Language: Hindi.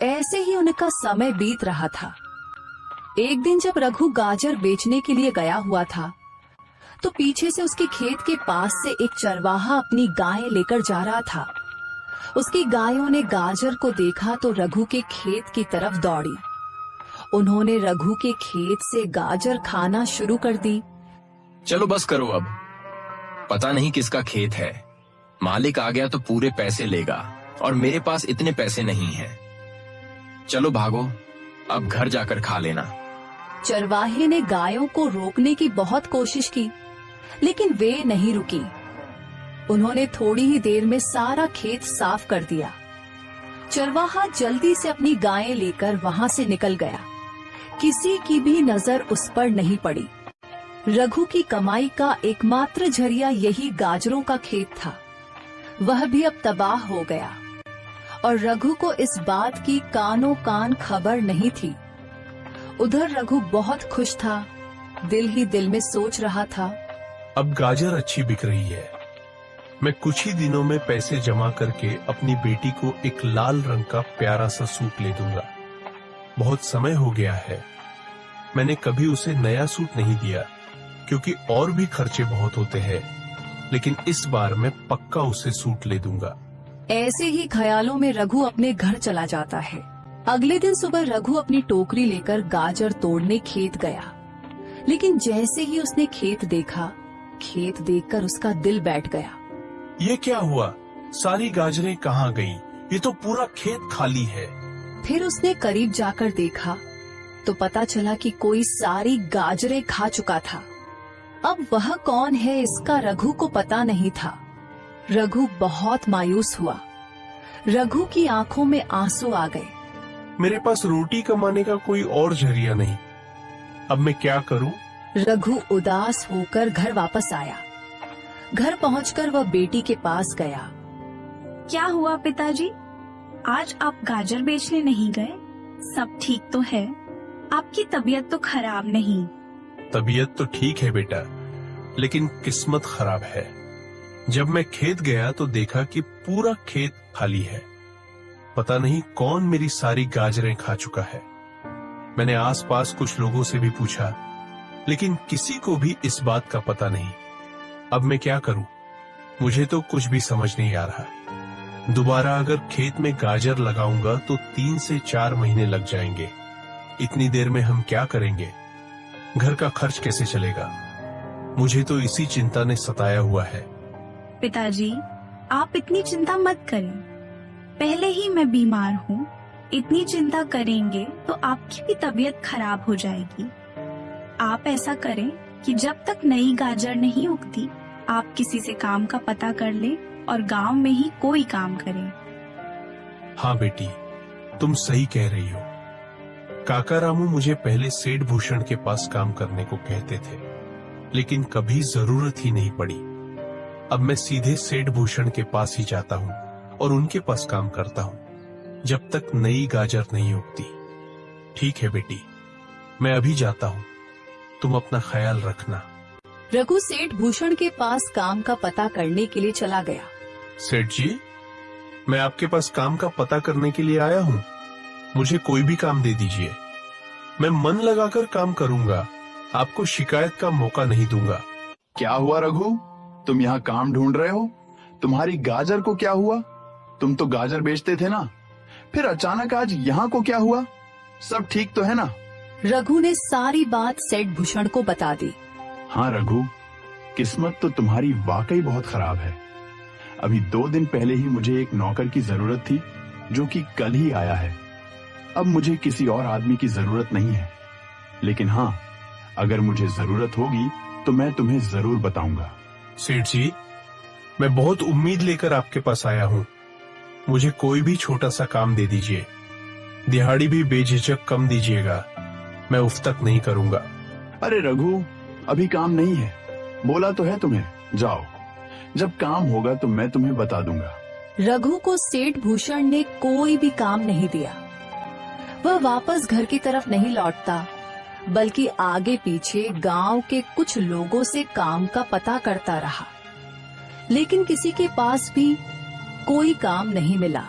ऐसे ही उनका समय बीत रहा था। एक दिन जब रघु गाजर बेचने के लिए गया हुआ था, तो पीछे से उसके खेत के पास से एक चरवाहा अपनी गायें लेकर जा रहा था। उसकी गायों ने गाजर को देखा तो रघु के खेत की तरफ दौड़ी। उन्होंने रघु के खेत से गाजर खाना शुरू कर दी। चलो बस करो अब, पता नहीं किसका खेत है, मालिक आ गया तो पूरे पैसे लेगा और मेरे पास इतने पैसे नहीं हैं। चलो भागो, अब घर जाकर खा लेना। चरवाहे ने गायों को रोकने की बहुत कोशिश की, लेकिन वे नहीं रुकी। उन्होंने थोड़ी ही देर में सारा खेत साफ कर दिया। चरवाहा जल्दी से अपनी गायें लेकर वहां से निकल गया। किसी की भी नजर उस पर नहीं पड़ी। रघु की कमाई का एकमात्र जरिया यही गाजरों का खेत था। वह भी अब तबाह हो गया और रघु को इस बात की कानों कान खबर नहीं थी। उधर रघु बहुत खुश था, दिल ही दिल में सोच रहा था, अब गाजर अच्छी बिक रही है। मैं कुछ ही दिनों में पैसे जमा करके अपनी बेटी को एक लाल रंग का प्यारा सा सूट ले दूंगा। बहुत समय हो गया है, मैंने कभी उसे नया सूट नहीं दिया क्योंकि और भी खर्चे बहुत होते हैं, लेकिन इस बार मैं पक्का उसे सूट ले दूंगा। ऐसे ही ख्यालों में रघु अपने घर चला जाता है। अगले दिन सुबह रघु अपनी टोकरी लेकर गाजर तोड़ने खेत गया, लेकिन जैसे ही उसने खेत देखा, खेत देखकर उसका दिल बैठ गया। ये क्या हुआ? सारी गाजरें कहाँ गईं? ये तो पूरा खेत खाली है। फिर उसने करीब जाकर देखा तो पता चला कि कोई सारी गाजरें खा चुका था। अब वह कौन है इसका रघु को पता नहीं था। रघु बहुत मायूस हुआ। रघु की आंखों में आंसू आ गए। मेरे पास रोटी कमाने का कोई और जरिया नहीं, अब मैं क्या करूं? रघु उदास होकर घर वापस आया। घर पहुंचकर वह बेटी के पास गया। क्या हुआ पिताजी? आज आप गाजर बेचने नहीं गए? सब ठीक तो है? आपकी तबीयत तो खराब नहीं? तबीयत तो ठीक है बेटा, लेकिन किस्मत खराब है। जब मैं खेत गया तो देखा कि पूरा खेत खाली है। पता नहीं कौन मेरी सारी गाजरें खा चुका है। मैंने आसपास कुछ लोगों से भी पूछा, लेकिन किसी को भी इस बात का पता नहीं। अब मैं क्या करूं? मुझे तो कुछ भी समझ नहीं आ रहा। दोबारा अगर खेत में गाजर लगाऊंगा तो 3 से 4 महीने लग जाएंगे। इतनी देर में हम क्या करेंगे? घर का खर्च कैसे चलेगा? मुझे तो इसी चिंता ने सताया हुआ है। पिताजी, आप इतनी चिंता मत करें। पहले ही मैं बीमार हूँ। इतनी चिंता करेंगे तो आपकी भी तबीयत खराब हो जाएगी। आप ऐसा करें कि जब तक नई गाजर नहीं उगती, आप किसी से काम का पता कर लें और गांव में ही कोई काम करें। हाँ बेटी, तुम सही कह रही हो। काका रामू मुझे पहले सेठ भूषण के पास काम करने को कहते थे, लेकिन कभी जरूरत ही नहीं पड़ी। अब मैं सीधे सेठ भूषण के पास ही जाता हूँ और उनके पास काम करता हूँ जब तक नई गाजर नहीं उगती। ठीक है बेटी, मैं अभी जाता हूँ, तुम अपना ख्याल रखना। रघु सेठ भूषण के पास काम का पता करने के लिए चला गया। सेठ जी, मैं आपके पास काम का पता करने के लिए आया हूँ। मुझे कोई भी काम दे दीजिए, मैं मन लगाकर काम करूंगा। आपको शिकायत का मौका नहीं दूंगा। क्या हुआ रघु, तुम यहाँ काम ढूंढ रहे हो? तुम्हारी गाजर को क्या हुआ? तुम तो गाजर बेचते थे ना, फिर अचानक आज यहाँ को क्या हुआ? सब ठीक तो है ना? रघु ने सारी बात सेठ भूषण को बता दी। हाँ रघु, किस्मत तो तुम्हारी वाकई बहुत खराब है। अभी 2 दिन पहले ही मुझे एक नौकर की जरूरत थी, जो कि कल ही आया है। अब मुझे किसी और आदमी की जरूरत नहीं है, लेकिन हाँ, अगर मुझे जरूरत होगी तो मैं तुम्हें जरूर बताऊंगा। सेठ जी, मैं बहुत उम्मीद लेकर आपके पास आया हूँ। मुझे कोई भी छोटा सा काम दे दीजिए। दिहाड़ी भी बेझिझक कम दीजिएगा, मैं उफ तक नहीं करूंगा। अरे रघु, अभी काम नहीं है, बोला तो है तुम्हें। जाओ, जब काम होगा तो मैं तुम्हें बता दूंगा। रघु को सेठ भूषण ने कोई भी काम नहीं दिया। वह वापस घर की तरफ नहीं लौटता, बल्कि आगे पीछे गांव के कुछ लोगों से काम का पता करता रहा, लेकिन किसी के पास भी कोई काम नहीं मिला।